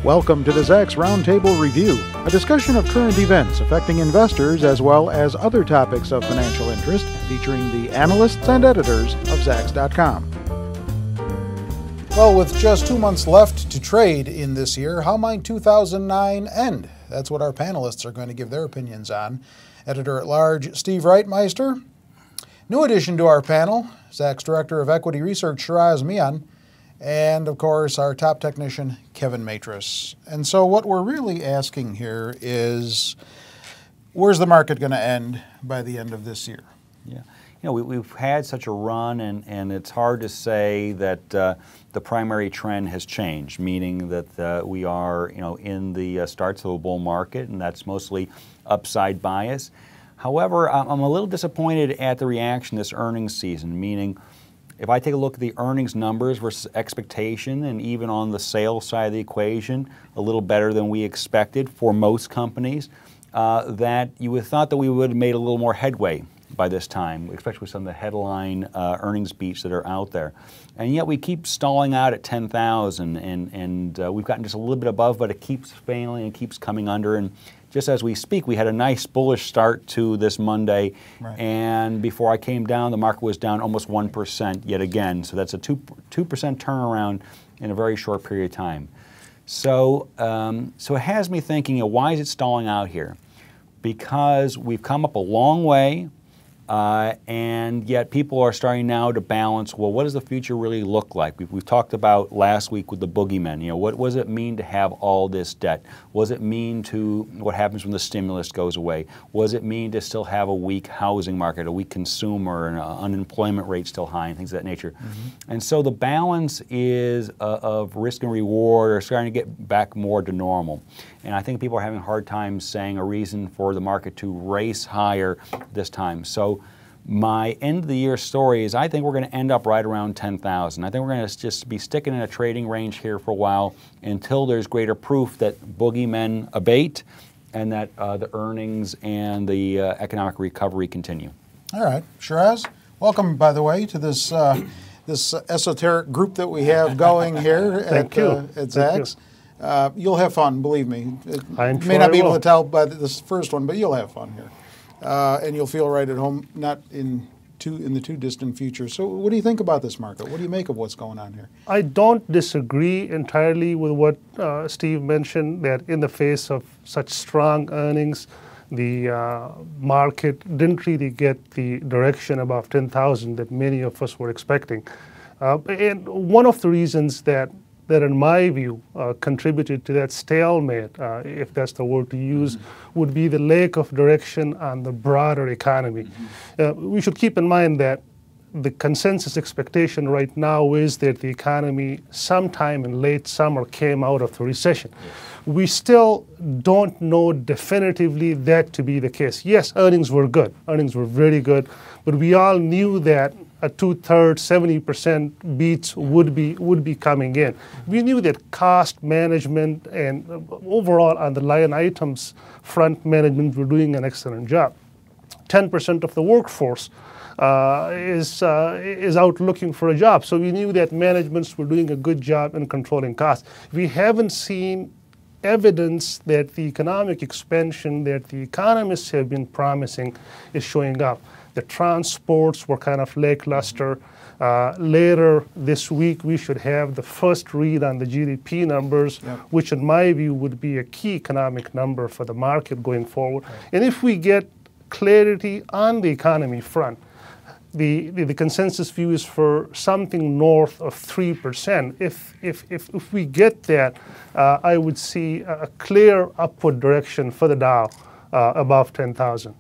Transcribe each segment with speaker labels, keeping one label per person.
Speaker 1: Welcome to the Zacks Roundtable Review, a discussion of current events affecting investors as well as other topics of financial interest, featuring the analysts and editors of Zacks.com. Well, with just 2 months left to trade in this year, how might 2009 end? That's what our panelists are going to give their opinions on. Editor-at-Large Steve Reitmeister. New addition to our panel, Zacks Director of Equity Research Shiraz Mian, and of course our top technician, Kevin Matris. And so what we're really asking here is, where's the market going to end by the end of this year?
Speaker 2: Yeah, we've had such a run, and it's hard to say that the primary trend has changed, meaning that we are, in the starts of a bull market, and that's mostly upside bias. However, I'm a little disappointed at the reaction this earnings season, meaning if I take a look at the earnings numbers versus expectation, and even on the sales side of the equation, a little better than we expected for most companies, that you would have thought that we would have made a little more headway by this time, especially with some of the headline earnings beats that are out there. And yet we keep stalling out at 10,000, and we've gotten just a little bit above, but it keeps failing and keeps coming under. And just as we speak, we had a nice bullish start to this Monday, right. And before I came down, the market was down almost 1% yet again. So that's a 2% turnaround in a very short period of time. So, so it has me thinking, why is it stalling out here? Because we've come up a long way, and yet people are starting now to balance, well, what does the future really look like? We've talked about last week with the boogeymen. What does it mean to have all this debt? What does it mean to what happens when the stimulus goes away? What does it mean to still have a weak housing market, a weak consumer, and unemployment rate still high, and things of that nature? Mm-hmm. And so the balance is of risk and reward are starting to get back more to normal. And I think people are having a hard time saying a reason for the market to race higher this time. So my end of the year story is I think we're going to end up right around 10,000. I think we're going to just be sticking in a trading range here for a while until there's greater proof that boogeymen abate and that the earnings and the economic recovery continue. All right. Shiraz, welcome, by the way, to this this esoteric group that we have going here at Zacks. You'll have fun, believe me. You may not be able to tell by this first one, but you'll have fun here. And you'll feel right at home, not in the too distant future. So what do you think about this market? What do you make of what's going on here?
Speaker 3: I don't disagree entirely with what Steve mentioned, that in the face of such strong earnings, the market didn't really get the direction above 10,000 that many of us were expecting. And one of the reasons that in my view contributed to that stalemate, if that's the word to use, would be the lack of direction on the broader economy. We should keep in mind that the consensus expectation right now is that the economy sometime in late summer came out of the recession. We still don't know definitively that to be the case. Yes, earnings were good. Earnings were very good, but we all knew that a 2/3, 70% beats would be coming in. We knew that cost management and overall on the line items front, management were doing an excellent job. 10% of the workforce is out looking for a job, so we knew that managements were doing a good job in controlling costs. We haven't seen evidence that the economic expansion that the economists have been promising is showing up. The transports were kind of lackluster. Later this week, we should have the first read on the GDP numbers, which in my view would be a key economic number for the market going forward. Right. And if we get clarity on the economy front, the consensus view is for something north of 3%. If we get that, I would see a clear upward direction for the Dow above 10,000.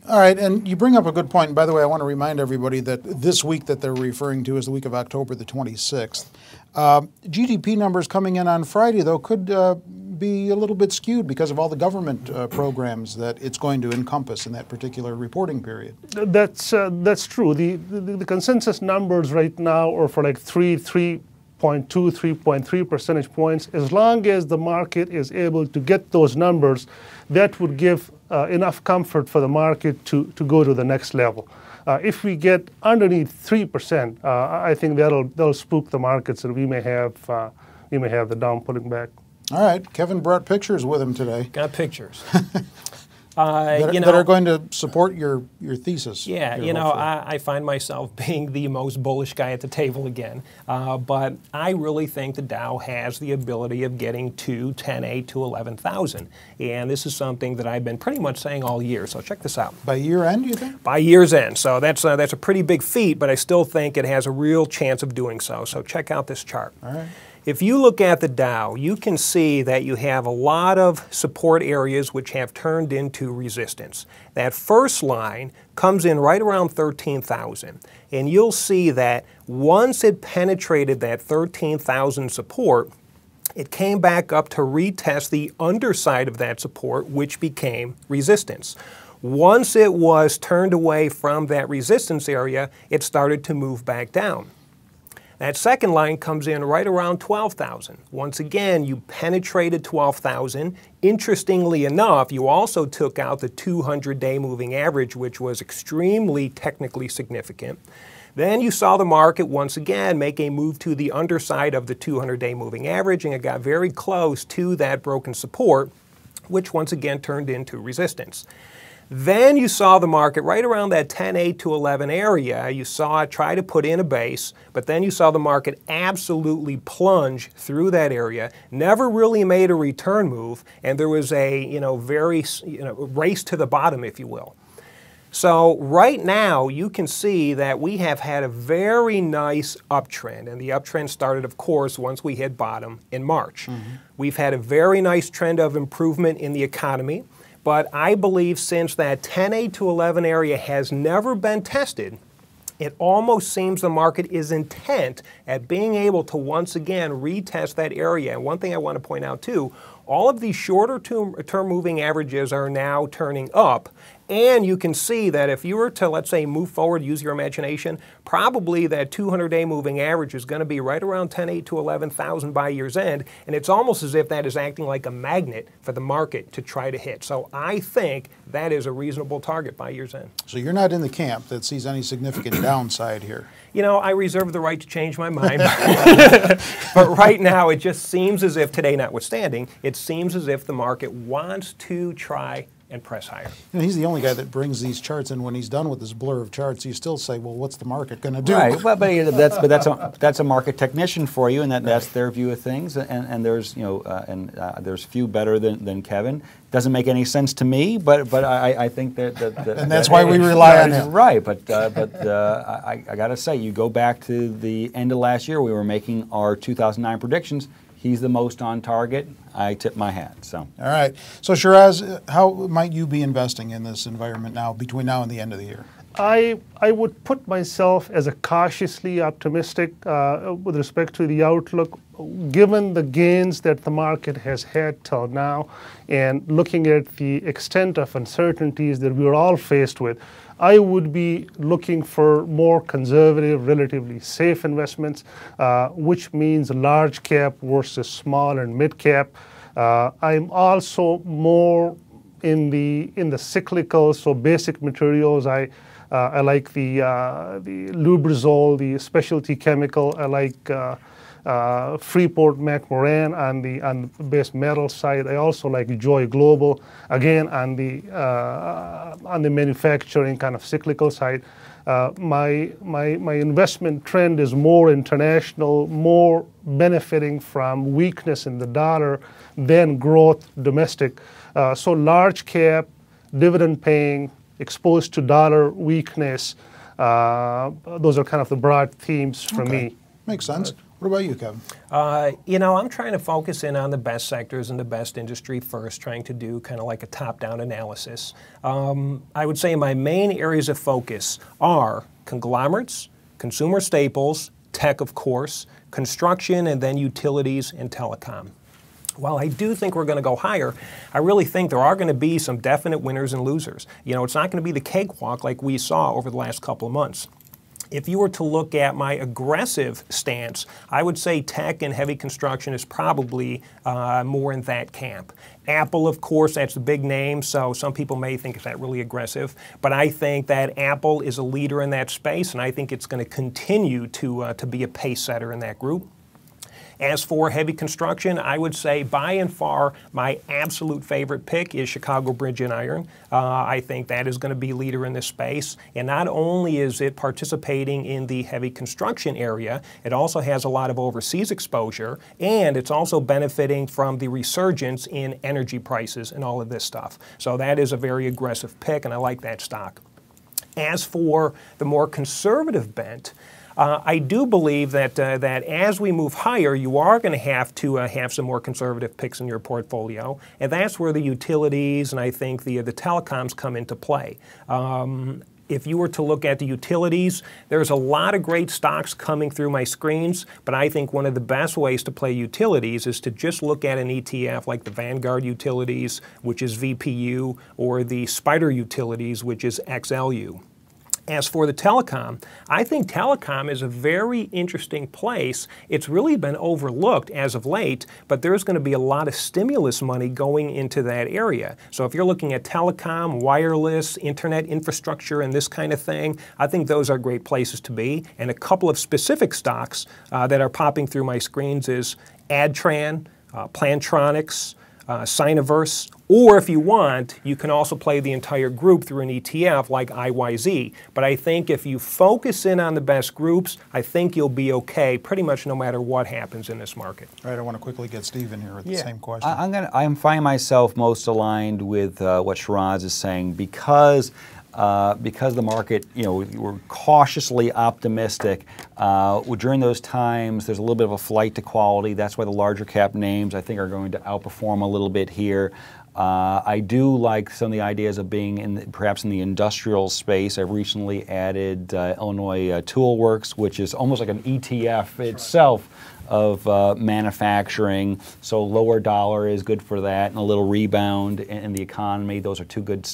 Speaker 1: All right, and you bring up a good point. And by the way, I want to remind everybody that this week that they're referring to is the week of October the 26th. GDP numbers coming in on Friday, though, could be a little bit skewed because of all the government programs that it's going to encompass in that particular reporting period.
Speaker 3: That's true. The consensus numbers right now are for like 3.2, 3.3 percentage points. As long as the market is able to get those numbers, that would give enough comfort for the market to go to the next level. If we get underneath 3%, I think that'll spook the markets, and we may have the Dow pulling back.
Speaker 1: All right. Kevin brought pictures with him today.
Speaker 4: Got pictures.
Speaker 1: That are going to support your thesis.
Speaker 4: Yeah,
Speaker 1: here,
Speaker 4: you know, I find myself being the most bullish guy at the table again. But I really think the Dow has the ability of getting to 10A to 11,000. And this is something that I've been pretty much saying all year. So check this out.
Speaker 1: By year end, you think?
Speaker 4: By year's end. So that's a pretty big feat, but I still think it has a real chance of doing so. So check out this chart.
Speaker 1: All right.
Speaker 4: If you look at the Dow, you can see that you have a lot of support areas which have turned into resistance. That first line comes in right around 13,000. And you'll see that once it penetrated that 13,000 support, it came back up to retest the underside of that support, which became resistance. Once it was turned away from that resistance area, it started to move back down. That second line comes in right around 12,000. Once again, you penetrated 12,000. Interestingly enough, you also took out the 200-day moving average, which was extremely technically significant. Then you saw the market once again make a move to the underside of the 200-day moving average, and it got very close to that broken support, which once again turned into resistance. Then you saw the market right around that 10A to 11 area. You saw it try to put in a base, but then you saw the market absolutely plunge through that area, never really made a return move, and there was a very race to the bottom, if you will. So right now you can see that we have had a very nice uptrend, and the uptrend started, of course, once we hit bottom in March. We've had a very nice trend of improvement in the economy. But I believe since that 10A to 11 area has never been tested, it almost seems the market is intent at being able to once again retest that area. And one thing I want to point out too, all of these shorter term moving averages are now turning up. And you can see that if you were to, let's say, move forward, use your imagination, probably that 200-day moving average is going to be right around 10.8 to 11,000 by year's end. And it's almost as if that is acting like a magnet for the market to try to hit. So I think that is a reasonable target by year's end.
Speaker 1: So you're not in the camp that sees any significant downside here?
Speaker 4: You know, I reserve the right to change my mind. But right now, it just seems as if, today notwithstanding, it seems as if the market wants to try and press higher.
Speaker 1: You know, he's the only guy that brings these charts in. When he's done with this blur of charts, you still say, well, what's the market going to do?
Speaker 2: Right, well, but that's a market technician for you, and that's their view of things. And there's there's few better than Kevin. Doesn't make any sense to me, but I think that
Speaker 1: and that's why we rely on him.
Speaker 2: Right, but I got to say, you go back to the end of last year, we were making our 2009 predictions. He's the most on target. I tip my hat. So.
Speaker 1: All right. So Shiraz, how might you be investing in this environment now, between now and the end of the year?
Speaker 3: I would put myself as a cautiously optimistic with respect to the outlook, given the gains that the market has had till now, and looking at the extent of uncertainties that we're all faced with. I would be looking for more conservative, relatively safe investments, which means large cap versus small and mid cap. I'm also more in the cyclical, so basic materials. I like the Lubrizol, the specialty chemical. I like Freeport McMoran on the base metal side. I also like Joy Global, again on the manufacturing kind of cyclical side. My investment trend is more international, more benefiting from weakness in the dollar than growth domestic. So large cap, dividend paying, exposed to dollar weakness. Those are kind of the broad themes for me. Makes sense.
Speaker 1: What about you, Kevin?
Speaker 4: You know, I'm trying to focus in on the best sectors and the best industry first, trying to do kind of like a top-down analysis. I would say my main areas of focus are conglomerates, consumer staples, tech, of course, construction, and then utilities and telecom. While I do think we're going to go higher, I really think there are going to be some definite winners and losers. You know, it's not going to be the cakewalk like we saw over the last couple of months. If you were to look at my aggressive stance, I would say tech and heavy construction is probably more in that camp. Apple, of course, that's the big name, so some people may think is that really aggressive. But I think that Apple is a leader in that space, and I think it's going to continue to be a pace setter in that group. As for heavy construction, I would say by and far my absolute favorite pick is Chicago Bridge and Iron. I think that is going to be leader in this space. And not only is it participating in the heavy construction area, it also has a lot of overseas exposure, and it's also benefiting from the resurgence in energy prices and all of this stuff. So that is a very aggressive pick, and I like that stock. As for the more conservative bent, I do believe that that as we move higher, you are going to have some more conservative picks in your portfolio, and that's where the utilities and I think the telecoms come into play. If you were to look at the utilities, there's a lot of great stocks coming through my screens, but I think one of the best ways to play utilities is to just look at an ETF like the Vanguard Utilities, which is VPU, or the Spider Utilities, which is XLU. As for the telecom, I think telecom is a very interesting place. It's really been overlooked as of late, but there's going to be a lot of stimulus money going into that area. So if you're looking at telecom, wireless, internet infrastructure, and this kind of thing, I think those are great places to be. And a couple of specific stocks that are popping through my screens is Adtran, Plantronics, Synoverse, or if you want, you can also play the entire group through an ETF like IYZ. But I think if you focus in on the best groups, I think you'll be okay pretty much no matter what happens in this market.
Speaker 1: All right, I want to quickly get Steve in here with the same question.
Speaker 2: I'm finding myself most aligned with what Shiraz is saying because the market, we're cautiously optimistic. During those times, there's a little bit of a flight to quality. That's why the larger cap names, I think, are going to outperform a little bit here. I do like some of the ideas of being perhaps in the industrial space. I've recently added Illinois Tool Works, which is almost like an ETF itself of manufacturing. So lower dollar is good for that, and a little rebound in the economy. Those are two good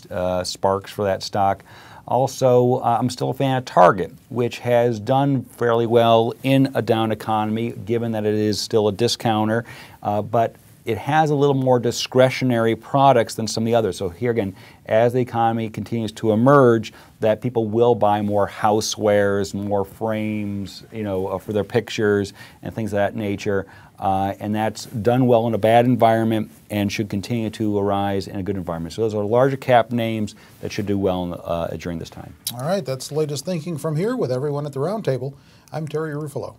Speaker 2: sparks for that stock. Also, I'm still a fan of Target, which has done fairly well in a down economy, given that it is still a discounter, but it has a little more discretionary products than some of the others. So here again, as the economy continues to emerge, that people will buy more housewares, more frames, for their pictures and things of that nature. And that's done well in a bad environment and should continue to arise in a good environment. So those are larger cap names that should do well during this time.
Speaker 1: All right, that's the latest thinking from here with everyone at the roundtable. I'm Terry Ruffalo.